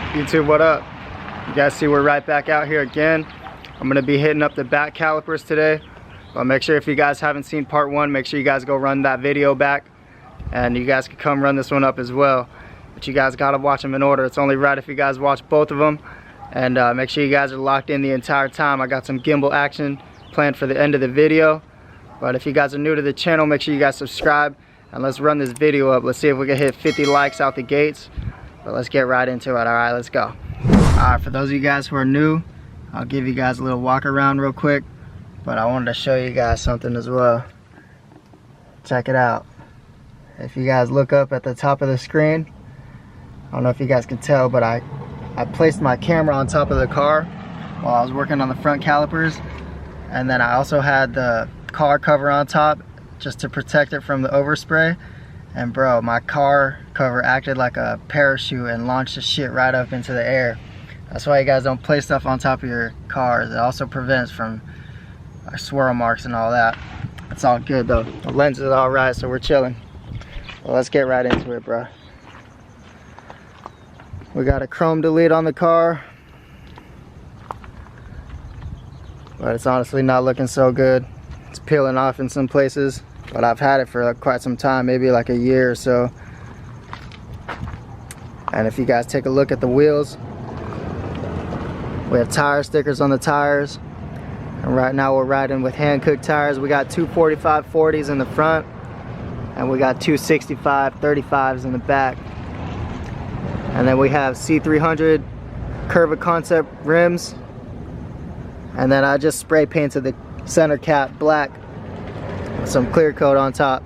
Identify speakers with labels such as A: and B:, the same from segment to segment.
A: YouTube, what up? You guys see we're right back out here again. I'm gonna be hitting up the back calipers today, but make sure if you guys haven't seen part 1, make sure you guys go run that video back, and you guys can come run this one up as well. But you guys gotta watch them in order. It's only right if you guys watch both of them, and make sure you guys are locked in the entire time. I got some gimbal action planned for the end of the video, but if you guys are new to the channel, make sure you guys subscribe, and let's run this video up. Let's see if we can hit 50 likes out the gates. But let's get right into it. Alright, let's go. Alright, for those of you guys who are new, I'll give you guys a little walk around real quick, but I wanted to show you guys something as well. Check it out. If you guys look up at the top of the screen, I don't know if you guys can tell, but I placed my camera on top of the car while I was working on the front calipers, and then I also had the car cover on top just to protect it from the overspray. And bro, my car cover acted like a parachute and launched the shit right up into the air. That's why you guys don't place stuff on top of your cars. It also prevents from swirl marks and all that. It's all good though. The lens is all right, so we're chilling. Well, let's get right into it, bro. We got a chrome delete on the car, but it's honestly not looking so good. It's peeling off in some places, but I've had it for quite some time, maybe like a year or so. And if you guys take a look at the wheels, we have tire stickers on the tires, and right now we're riding with hand cooked tires. We got two 45/40s in the front, and we got two 65/35s in the back. And then we have C300 Curva Concept rims, and then I just spray painted the center cap black with some clear coat on top.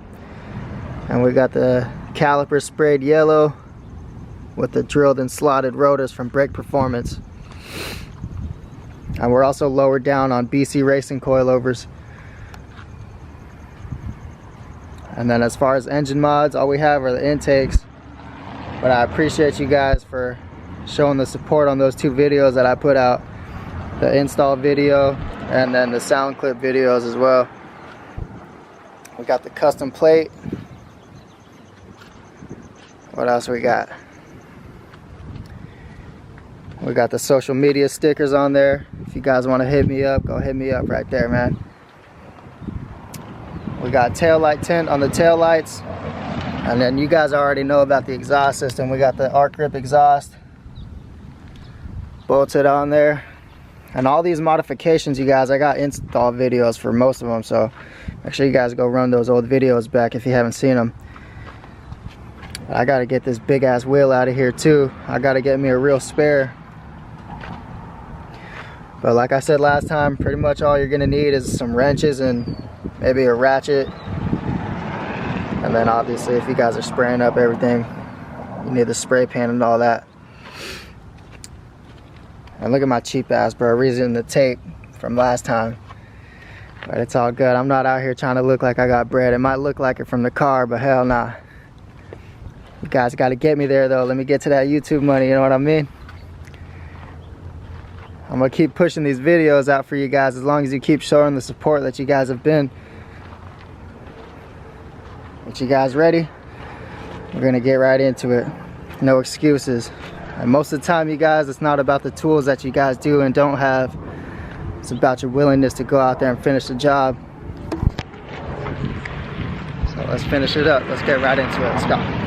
A: And we got the caliper sprayed yellow with the drilled and slotted rotors from Brake Performance. And we're also lowered down on BC Racing coilovers. And then as far as engine mods, all we have are the intakes. But I appreciate you guys for showing the support on those 2 videos that I put out. The install video and then the sound clip videos as well. We got the custom plate. What else we got? We got the social media stickers on there. If you guys want to hit me up, go hit me up right there, man. We got taillight tint on the taillights. And then you guys already know about the exhaust system. We got the arc grip exhaust bolted on there. And all these modifications, you guys, I got install videos for most of them, so make sure you guys go run those old videos back if you haven't seen them. I gotta get this big ass wheel out of here too. I gotta get me a real spare. But like I said last time, pretty much all you're gonna need is some wrenches and maybe a ratchet. And then obviously if you guys are spraying up everything, you need the spray paint and all that. And look at my cheap ass, bro, reusing the tape from last time. But it's all good. I'm not out here trying to look like I got bread. It might look like it from the car, but hell nah. You guys gotta get me there though. Let me get to that YouTube money, you know what I mean? I'm gonna keep pushing these videos out for you guys as long as you keep showing the support that you guys have been. But you guys ready? We're gonna get right into it. No excuses. And most of the time, you guys, it's not about the tools that you guys do and don't have. It's about your willingness to go out there and finish the job. So let's finish it up. Let's get right into it. Let's go.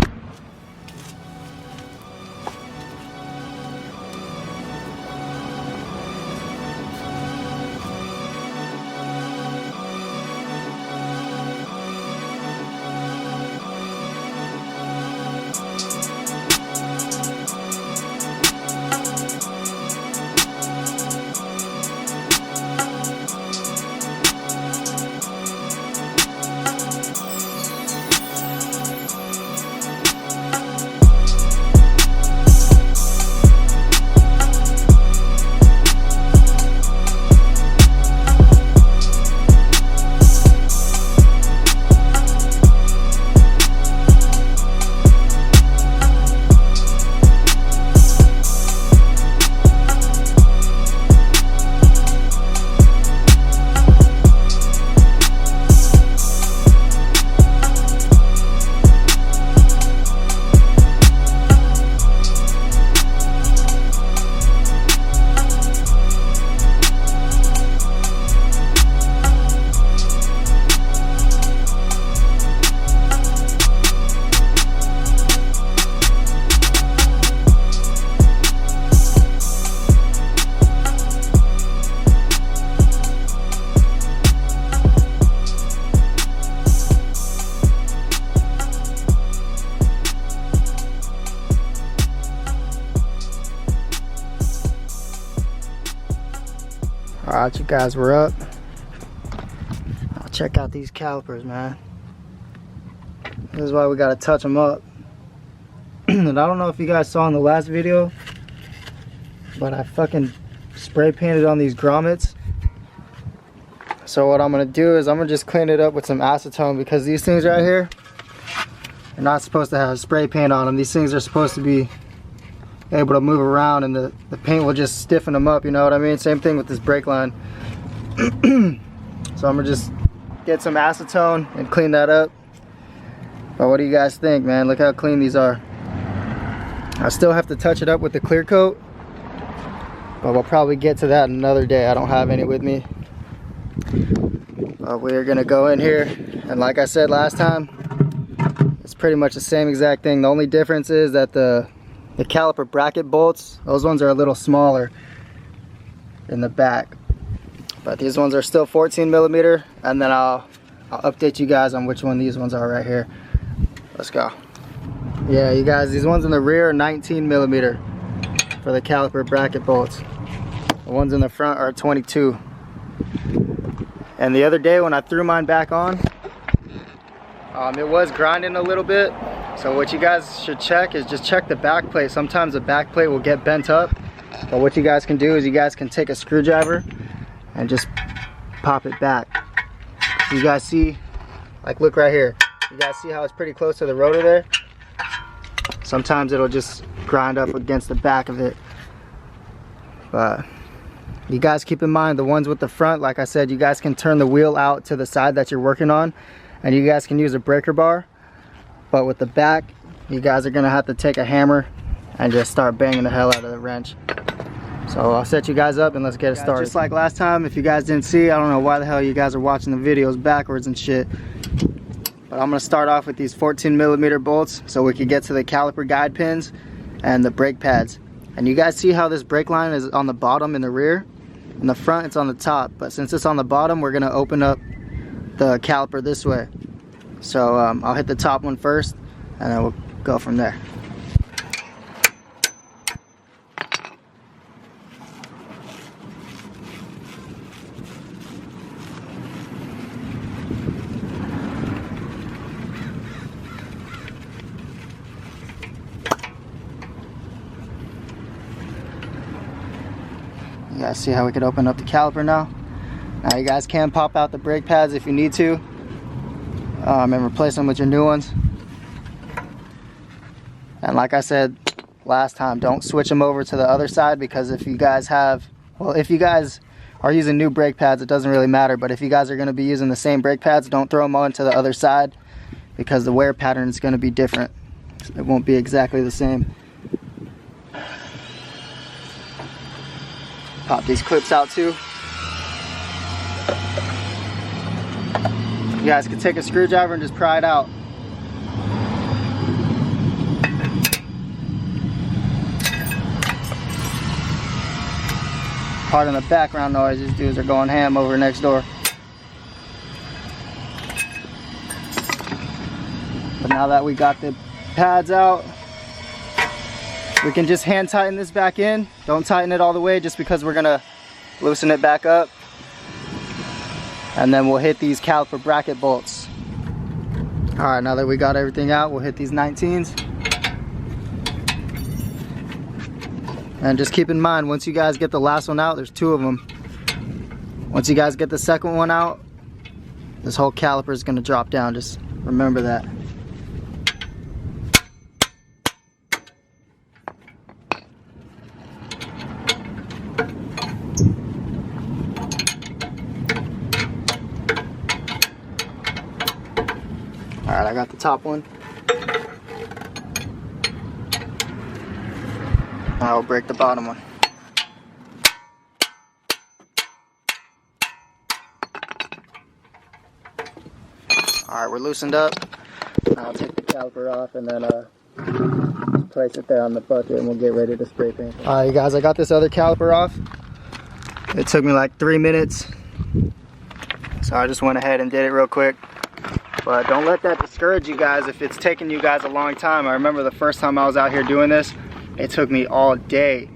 A: Alright, you guys, we're up. Now check out these calipers, man. This is why we gotta touch them up. And I don't know if you guys saw in the last video, but I fucking spray painted on these grommets. So what I'm gonna do is I'm gonna just clean it up with some acetone, because these things right here are not supposed to have spray paint on them. These things are supposed to be able to move around, and the paint will just stiffen them up, you know what I mean? Same thing with this brake line. So I'm gonna just get some acetone and clean that up. But what do you guys think, man? Look how clean these are. I still have to touch it up with the clear coat, but we'll probably get to that another day. I don't have any with me. But we're gonna go in here, and like I said last time, it's pretty much the same exact thing. The only difference is that the caliper bracket bolts, those ones are a little smaller in the back, but these ones are still 14 millimeter, and then I'll update you guys on which one these ones are right here. Let's go. Yeah, you guys, these ones in the rear are 19 millimeter for the caliper bracket bolts. The ones in the front are 22. And the other day when I threw mine back on, it was grinding a little bit. So what you guys should check is just check the back plate. Sometimes the back plate will get bent up. But what you guys can do is you guys can take a screwdriver and just pop it back. So you guys see, like, look right here. You guys see how it's pretty close to the rotor there? Sometimes it'll just grind up against the back of it. But you guys keep in mind, the ones with the front, like I said, you guys can turn the wheel out to the side that you're working on, and you guys can use a breaker bar. But with the back, you guys are gonna have to take a hammer and just start banging the hell out of the wrench. So I'll set you guys up and let's get it started. Just like last time, if you guys didn't see, I don't know why the hell you guys are watching the videos backwards and shit. But I'm gonna start off with these 14 millimeter bolts so we can get to the caliper guide pins and the brake pads. And you guys see how this brake line is on the bottom in the rear? In the front, it's on the top. But since it's on the bottom, we're gonna open up the caliper this way. So I'll hit the top one first, and then we'll go from there. You guys see how we could open up the caliper now? Now you guys can pop out the brake pads if you need to. And replace them with your new ones. And like I said last time, don't switch them over to the other side, because if you guys have, well, if you guys are using new brake pads, it doesn't really matter. But if you guys are going to be using the same brake pads, don't throw them on to the other side, because the wear pattern is going to be different. It won't be exactly the same. Pop these clips out too. You guys can take a screwdriver and just pry it out. Pardon the background noise, these dudes are going ham over next door. But now that we got the pads out, we can just hand tighten this back in. Don't tighten it all the way, just because we're gonna loosen it back up. And then we'll hit these caliper bracket bolts. All right, now that we got everything out, we'll hit these 19s. And just keep in mind, once you guys get the last one out, there's two of them. Once you guys get the second one out, this whole caliper is gonna drop down. Just remember that. Alright, I got the top one. I'll break the bottom one. Alright, we're loosened up. I'll take the caliper off and then place it there on the bucket, and we'll get ready to spray paint. Alright, you guys, I got this other caliper off. It took me like 3 minutes, so I just went ahead and did it real quick. But don't let that discourage you guys if it's taking you guys a long time. I remember the first time I was out here doing this, it took me all day.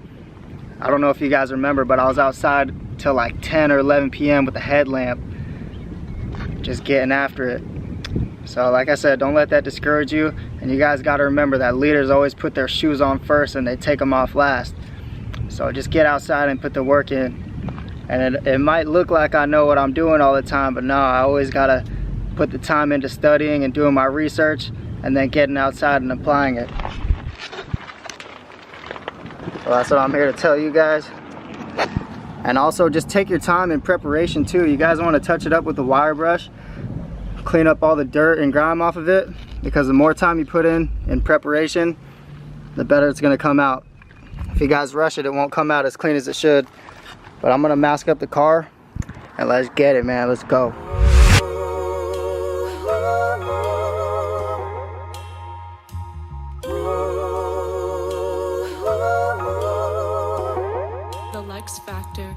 A: I don't know if you guys remember, but I was outside till like 10 or 11 p.m. with the headlamp, just getting after it. So like I said, don't let that discourage you, and you guys got to remember that leaders always put their shoes on first and they take them off last. So just get outside and put the work in. And it might look like I know what I'm doing all the time, but no, I always gotta put the time into studying and doing my research, and then getting outside and applying it. So that's what I'm here to tell you guys. And also just take your time in preparation too. You guys want to touch it up with the wire brush, clean up all the dirt and grime off of it, because the more time you put in preparation, the better it's going to come out. If you guys rush it, it won't come out as clean as it should. But I'm going to mask up the car and let's get it, man. Let's go.
B: The Lex Factor.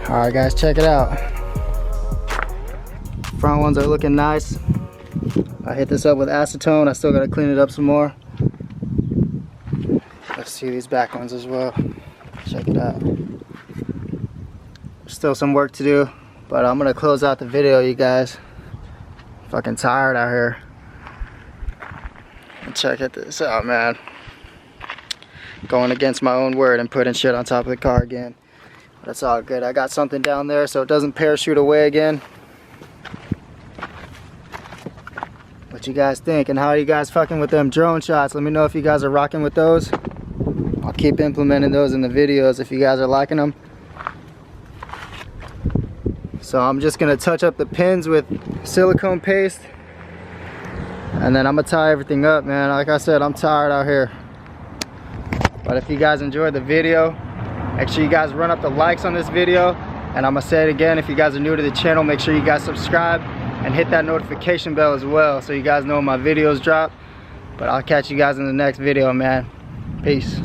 A: Alright guys, check it out. Front ones are looking nice. I hit this up with acetone. I still gotta clean it up some more. Let's see these back ones as well. Check it out. Still some work to do, but I'm gonna close out the video, you guys. Fucking tired out here. And check this out, man. Going against my own word and putting shit on top of the car again. That's all good. I got something down there so it doesn't parachute away again. What you guys think, and how are you guys fucking with them drone shots? Let me know if you guys are rocking with those. I'll keep implementing those in the videos if you guys are liking them. So I'm just gonna touch up the pins with silicone paste, and then I'm gonna tie everything up, man. Like I said, I'm tired out here. But if you guys enjoyed the video, make sure you guys run up the likes on this video, and I'm gonna say it again, if you guys are new to the channel, make sure you guys subscribe and hit that notification bell as well so you guys know when my videos drop. But I'll catch you guys in the next video, man. Peace.